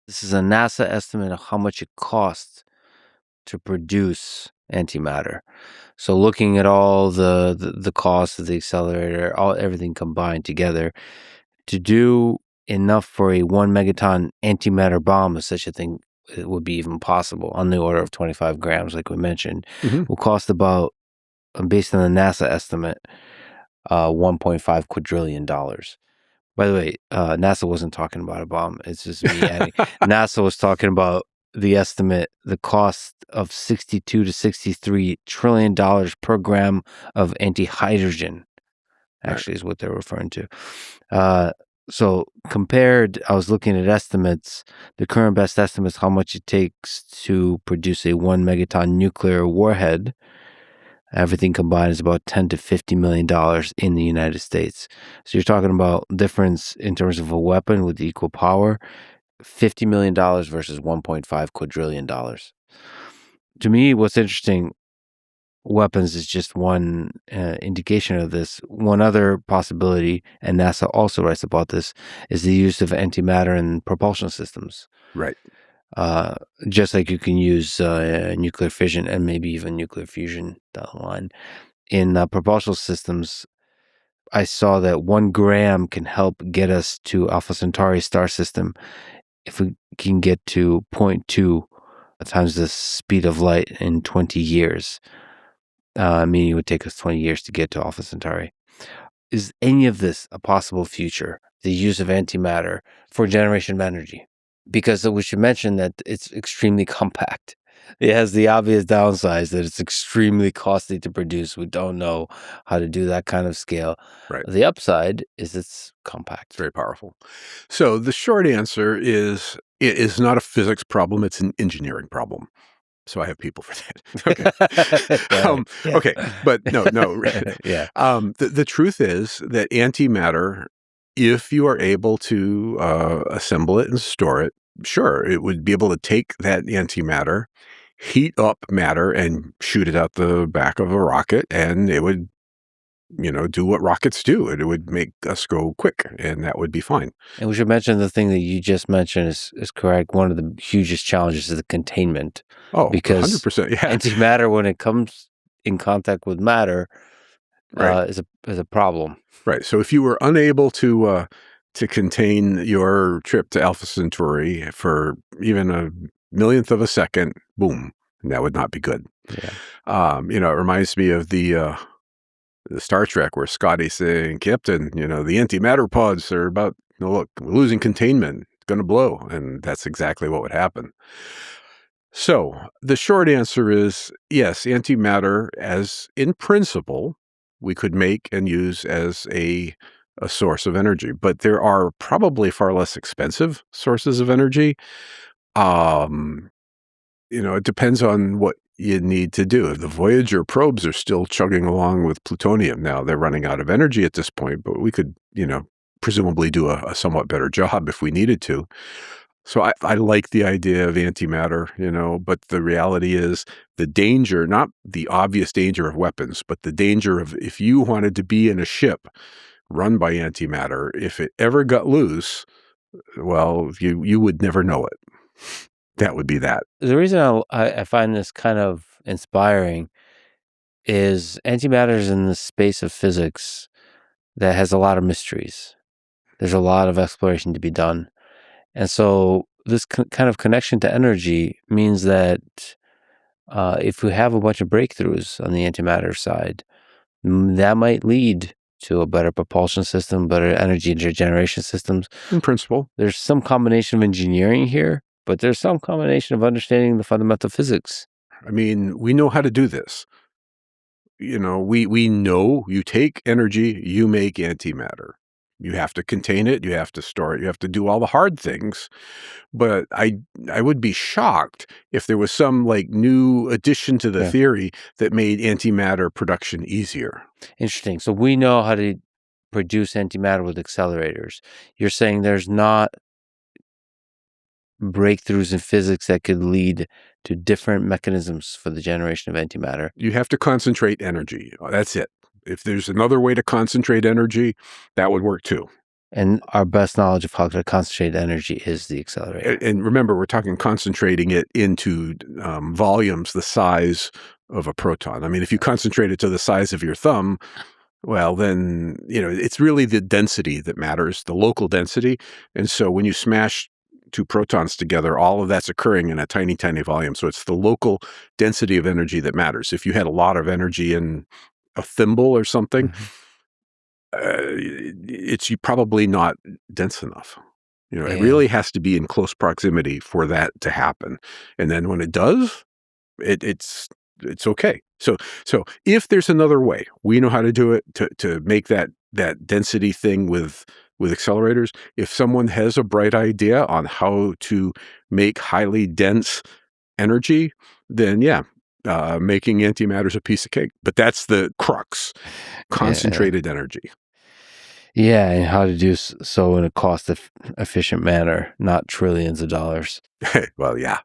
This is a NASA estimate of how much it costs to produce antimatter. So looking at all the costs of the accelerator, everything combined together, to do enough for a 1 megaton antimatter bomb, if such a thing it would be even possible, on the order of 25 grams, like we mentioned, will cost about, based on the NASA estimate, $1.5 quadrillion. By the way, NASA wasn't talking about a bomb. It's just me adding. NASA was talking about the estimate, the cost of 62 to 63 trillion dollars per gram of antihydrogen, actually, is what they're referring to. So compared, I was looking at estimates, the current best estimates, how much it takes to produce a 1 megaton nuclear warhead. Everything combined is about $10 to $50 million in the United States. So you're talking about difference in terms of a weapon with equal power, $50 million versus $1.5 quadrillion. To me, what's interesting, weapons is just one indication of this. One other possibility, and NASA also writes about this, is the use of antimatter in propulsion systems. Right. Just like you can use nuclear fission and maybe even nuclear fusion down the line. In propulsion systems, I saw that 1 gram can help get us to Alpha Centauri star system if we can get to 0.2 times the speed of light in 20 years. Meaning it would take us 20 years to get to Alpha Centauri. Is any of this a possible future, the use of antimatter for generation of energy? Because we should mention that it's extremely compact. It has the obvious downsides that it's extremely costly to produce. We don't know how to do that kind of scale. Right. The upside is it's compact. It's very powerful. So the short answer is it is not a physics problem. It's an engineering problem. So I have people for that. Okay. Okay. But no. Yeah. The truth is that antimatter, if you are able to assemble it and store it, sure, it would be able to take that antimatter, heat up matter, and shoot it out the back of a rocket, and it would, do what rockets do. It would make us go quick, and that would be fine. And we should mention the thing that you just mentioned is correct. One of the hugest challenges is the containment. Oh, because 100%. Yeah. antimatter, when it comes in contact with matter, Right. is a problem. Right. So if you were unable to contain your trip to Alpha Centauri for even a millionth of a second, boom, that would not be good. Yeah. It reminds me of the Star Trek where Scotty's saying, "Captain, the antimatter pods are about, look, we're losing containment. It's going to blow." And that's exactly what would happen. So the short answer is yes, antimatter, as in principle, we could make and use as a source of energy, but there are probably far less expensive sources of energy. It depends on what you need to do. The Voyager probes are still chugging along with plutonium. Now they're running out of energy at this point, but we could, presumably do a somewhat better job if we needed to. So I like the idea of antimatter, but the reality is the danger, not the obvious danger of weapons, but the danger of if you wanted to be in a ship run by antimatter, if it ever got loose, well, you would never know it. That would be that. The reason I find this kind of inspiring is antimatter is in the space of physics that has a lot of mysteries. There's a lot of exploration to be done. And so this kind of connection to energy means that if we have a bunch of breakthroughs on the antimatter side, that might lead to a better propulsion system, better energy generation systems. In principle. There's some combination of engineering here, but there's some combination of understanding the fundamental physics. I mean, we know how to do this. We know you take energy, you make antimatter. You have to contain it, you have to store it, you have to do all the hard things. But I would be shocked if there was some new addition to the theory that made antimatter production easier. Interesting. So we know how to produce antimatter with accelerators. You're saying there's not breakthroughs in physics that could lead to different mechanisms for the generation of antimatter. You have to concentrate energy. That's it. If there's another way to concentrate energy, that would work too. And our best knowledge of how to concentrate energy is the accelerator. And remember, we're talking concentrating it into volumes the size of a proton. I mean, if you concentrate it to the size of your thumb, well, then, it's really the density that matters, the local density. And so when you smash two protons together, all of that's occurring in a tiny, tiny volume. So it's the local density of energy that matters. If you had a lot of energy in a thimble or something, Mhm. it's probably not dense enough. It Yeah. really has to be in close proximity for that to happen. And then when it does, it's okay. So if there's another way, we know how to do it to make that density thing with accelerators. If someone has a bright idea on how to make highly dense energy, then yeah, making antimatter is a piece of cake. But that's the crux: Yeah. concentrated energy. Yeah, and how to do so in a cost efficient manner, not trillions of dollars. Well, yeah.